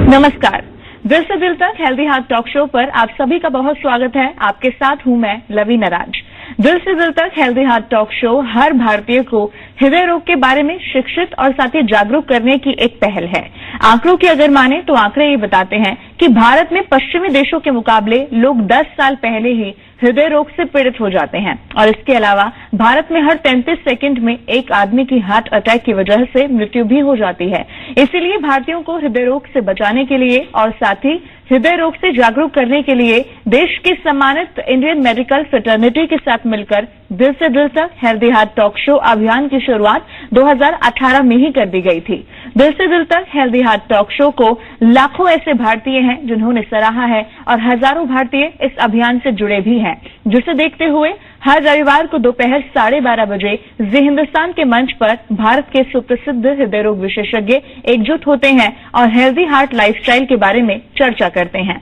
नमस्कार, दिल से दिल तक हेल्दी हार्ट टॉक शो पर आप सभी का बहुत स्वागत है। आपके साथ हूं मैं लवीना राज। दिल से दिल तक हेल्दी हार्ट टॉक शो हर भारतीय को हृदय रोग के बारे में शिक्षित और साथ ही जागरूक करने की एक पहल है। आंकड़ों की अगर माने तो आंकड़े ये बताते हैं कि भारत में पश्चिमी देशों के मुकाबले लोग 10 साल पहले ही हृदय रोग से पीड़ित हो जाते हैं और इसके अलावा भारत में हर 33 सेकंड में एक आदमी की हार्ट अटैक की वजह से मृत्यु भी हो जाती है। इसीलिए भारतीयों को हृदय रोग से बचाने के लिए और साथ ही हृदय रोग से जागरूक करने के लिए देश की सम्मानित इंडियन मेडिकल फ्रेटर्निटी के साथ मिलकर दिल से दिल तक हेल्दी हार्ट टॉक शो अभियान की शुरुआत 2018 में ही कर दी गई थी। दिल से दिल तक हेल्दी हार्ट टॉक शो को लाखों ऐसे भारतीय हैं जिन्होंने सराहा है और हजारों भारतीय इस अभियान से जुड़े भी हैं, जिसे देखते हुए हर रविवार को दोपहर 12:30 बजे जी हिंदुस्तान के मंच पर भारत के सुप्रसिद्ध हृदय रोग विशेषज्ञ एकजुट होते हैं और हेल्दी हार्ट लाइफस्टाइल के बारे में चर्चा करते हैं।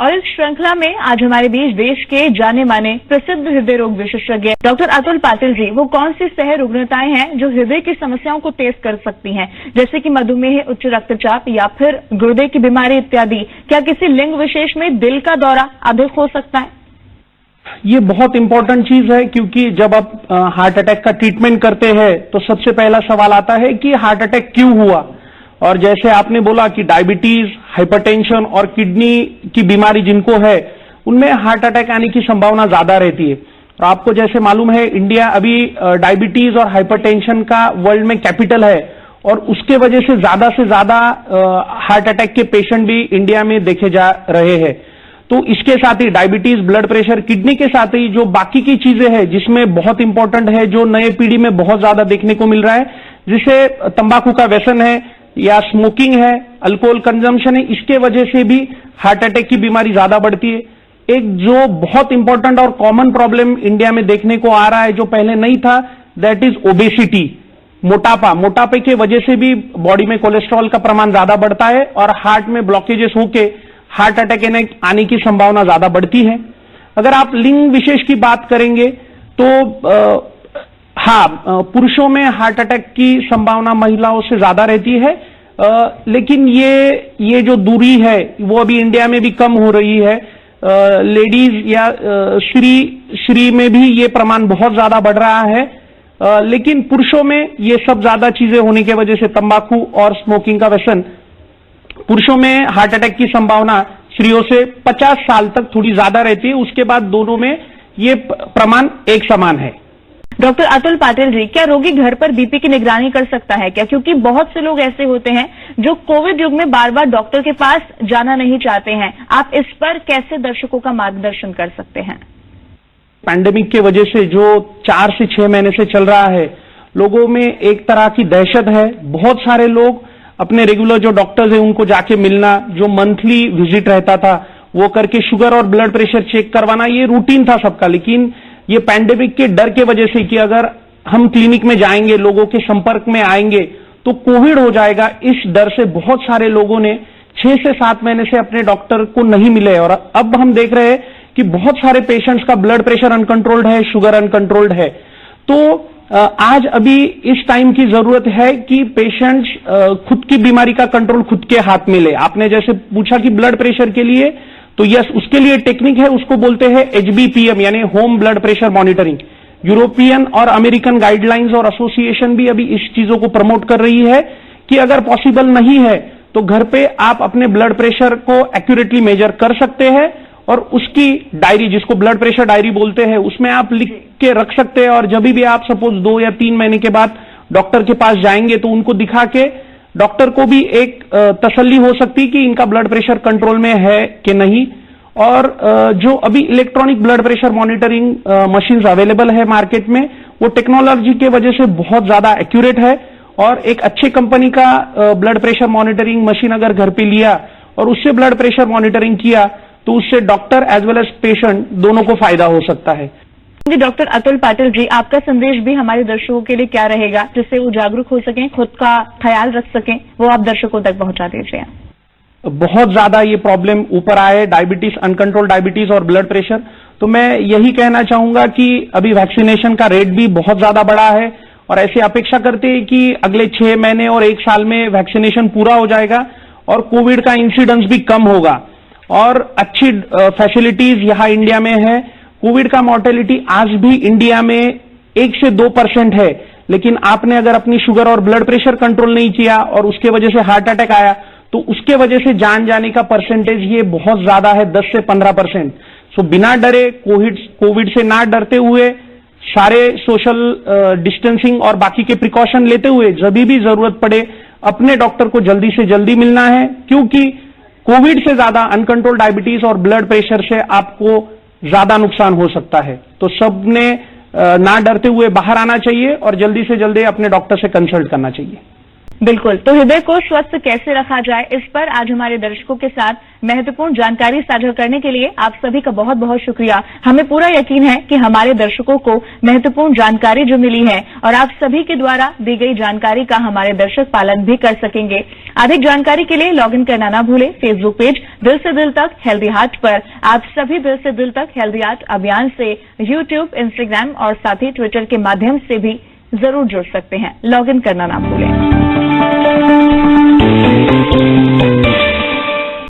और इस श्रृंखला में आज हमारे बीच देश के जाने माने प्रसिद्ध हृदय रोग विशेषज्ञ डॉक्टर अतुल पाटिल जी, वो कौन सी सह रुग्णताएं हैं जो हृदय की समस्याओं को तेज कर सकती हैं, जैसे कि मधुमेह, उच्च रक्तचाप या फिर गुर्दे की बीमारी इत्यादि। क्या किसी लिंग विशेष में दिल का दौरा अधिक हो सकता है? ये बहुत इंपॉर्टेंट चीज है, क्योंकि जब आप हार्ट अटैक का ट्रीटमेंट करते हैं तो सबसे पहला सवाल आता है कि हार्ट अटैक क्यों हुआ। और जैसे आपने बोला कि डायबिटीज, हाइपरटेंशन और किडनी की बीमारी जिनको है उनमें हार्ट अटैक आने की संभावना ज्यादा रहती है। और आपको जैसे मालूम है, इंडिया अभी डायबिटीज और हाइपरटेंशन का वर्ल्ड में कैपिटल है और उसके वजह से ज्यादा हार्ट अटैक के पेशेंट भी इंडिया में देखे जा रहे हैं। तो इसके साथ ही डायबिटीज, ब्लड प्रेशर, किडनी के साथ ही जो बाकी की चीजें हैं जिसमें बहुत इंपॉर्टेंट है, जो नए पीढ़ी में बहुत ज्यादा देखने को मिल रहा है, जिसे तंबाकू का व्यसन है या स्मोकिंग है, अल्कोहल कंजम्पशन है, इसके वजह से भी हार्ट अटैक की बीमारी ज्यादा बढ़ती है। एक जो बहुत इंपॉर्टेंट और कॉमन प्रॉब्लम इंडिया में देखने को आ रहा है जो पहले नहीं था, दैट इज ओबेसिटी, मोटापा। मोटापे की वजह से भी बॉडी में कोलेस्ट्रॉल का प्रमाण ज्यादा बढ़ता है और हार्ट में ब्लॉकेजेस होके हार्ट अटैक आने की संभावना ज्यादा बढ़ती है। अगर आप लिंग विशेष की बात करेंगे तो पुरुषों में हार्ट अटैक की संभावना महिलाओं से ज्यादा रहती है, लेकिन ये जो दूरी है वो अभी इंडिया में भी कम हो रही है। लेडीज या श्री में भी ये प्रमाण बहुत ज्यादा बढ़ रहा है, लेकिन पुरुषों में ये सब ज्यादा चीजें होने की वजह से तंबाकू और स्मोकिंग का व्यसन, पुरुषों में हार्ट अटैक की संभावना स्त्रियों से 50 साल तक थोड़ी ज्यादा रहती है। उसके बाद दोनों में ये प्रमाण एक समान है। डॉक्टर अतुल पाटिल जी, क्या रोगी घर पर बीपी की निगरानी कर सकता है क्या? क्योंकि बहुत से लोग ऐसे होते हैं जो कोविड युग में बार बार डॉक्टर के पास जाना नहीं चाहते हैं। आप इस पर कैसे दर्शकों का मार्गदर्शन कर सकते हैं? पैंडेमिक के वजह से जो 4 से 6 महीने से चल रहा है, लोगों में एक तरह की दहशत है। बहुत सारे लोग अपने रेगुलर जो डॉक्टर्स हैं उनको जाके मिलना, जो मंथली विजिट रहता था वो करके शुगर और ब्लड प्रेशर चेक करवाना, ये रूटीन था सबका। लेकिन ये पैंडेमिक के डर के वजह से कि अगर हम क्लिनिक में जाएंगे, लोगों के संपर्क में आएंगे तो कोविड हो जाएगा, इस डर से बहुत सारे लोगों ने 6 से 7 महीने से अपने डॉक्टर को नहीं मिले। और अब हम देख रहे हैं कि बहुत सारे पेशेंट्स का ब्लड प्रेशर अनकंट्रोल्ड है, शुगर अनकंट्रोल्ड है। तो आज अभी इस टाइम की जरूरत है कि पेशेंट्स खुद की बीमारी का कंट्रोल खुद के हाथ में ले। आपने जैसे पूछा कि ब्लड प्रेशर के लिए, तो यस, उसके लिए टेक्निक है, उसको बोलते हैं HBPM यानी home blood pressure monitoring. European और अमेरिकन गाइडलाइंस और एसोसिएशन भी अभी इस चीजों को प्रमोट कर रही है कि अगर पॉसिबल नहीं है तो घर पे आप अपने ब्लड प्रेशर को एक्यूरेटली मेजर कर सकते हैं और उसकी डायरी, जिसको ब्लड प्रेशर डायरी बोलते हैं, उसमें आप लिख के रख सकते हैं। और जब भी आप सपोज 2 या 3 महीने के बाद डॉक्टर के पास जाएंगे तो उनको दिखा के डॉक्टर को भी एक तसल्ली हो सकती कि इनका ब्लड प्रेशर कंट्रोल में है कि नहीं। और जो अभी electronic blood pressure monitoring machines available है मार्केट में, वो टेक्नोलॉजी के वजह से बहुत ज्यादा एक्यूरेट है। और एक अच्छी कंपनी का ब्लड प्रेशर मॉनिटरिंग मशीन अगर घर पे लिया और उससे ब्लड प्रेशर मॉनिटरिंग किया तो उससे doctor as well as patient दोनों को फायदा हो सकता है। जी डॉक्टर अतुल पाटिल जी, आपका संदेश भी हमारे दर्शकों के लिए क्या रहेगा, जिससे वो जागरूक हो सकें, खुद का ख्याल रख सकें, वो आप दर्शकों तक पहुंचा दीजिए। बहुत ज्यादा ये प्रॉब्लम ऊपर आए, डायबिटीज, अनकंट्रोल डायबिटीज और ब्लड प्रेशर, तो मैं यही कहना चाहूंगा कि अभी वैक्सीनेशन का रेट भी बहुत ज्यादा बढ़ा है और ऐसे अपेक्षा करते हैं कि अगले 6 महीने और 1 साल में वैक्सीनेशन पूरा हो जाएगा और कोविड का इंसिडेंस भी कम होगा और अच्छी फैसिलिटीज यहाँ इंडिया में है। कोविड का मॉर्टेलिटी आज भी इंडिया में 1 से 2% है, लेकिन आपने अगर अपनी शुगर और ब्लड प्रेशर कंट्रोल नहीं किया और उसके वजह से हार्ट अटैक आया तो उसके वजह से जान जाने का परसेंटेज ये बहुत ज्यादा है, 10 से 15%। सो बिना डरे कोविड से ना डरते हुए सारे सोशल डिस्टेंसिंग और बाकी के प्रिकॉशन लेते हुए जब भी जरूरत पड़े अपने डॉक्टर को जल्दी से जल्दी मिलना है, क्योंकि कोविड से ज्यादा अनकंट्रोल डायबिटीज और ब्लड प्रेशर से आपको ज्यादा नुकसान हो सकता है। तो सबने ना डरते हुए बाहर आना चाहिए और जल्दी से जल्दी अपने डॉक्टर से कंसल्ट करना चाहिए। बिल्कुल। तो हृदय को स्वस्थ कैसे रखा जाए, इस पर आज हमारे दर्शकों के साथ महत्वपूर्ण जानकारी साझा करने के लिए आप सभी का बहुत बहुत शुक्रिया। हमें पूरा यकीन है कि हमारे दर्शकों को महत्वपूर्ण जानकारी जो मिली है और आप सभी के द्वारा दी गई जानकारी का हमारे दर्शक पालन भी कर सकेंगे। अधिक जानकारी के लिए लॉग इन करना ना भूलें फेसबुक पेज दिल से दिल तक हेल्दी हार्ट पर। आप सभी दिल से दिल तक हेल्दी हार्ट अभियान से यूट्यूब, इंस्टाग्राम और साथ ही ट्विटर के माध्यम से भी जरूर जुड़ सकते हैं। लॉग इन करना ना भूलें।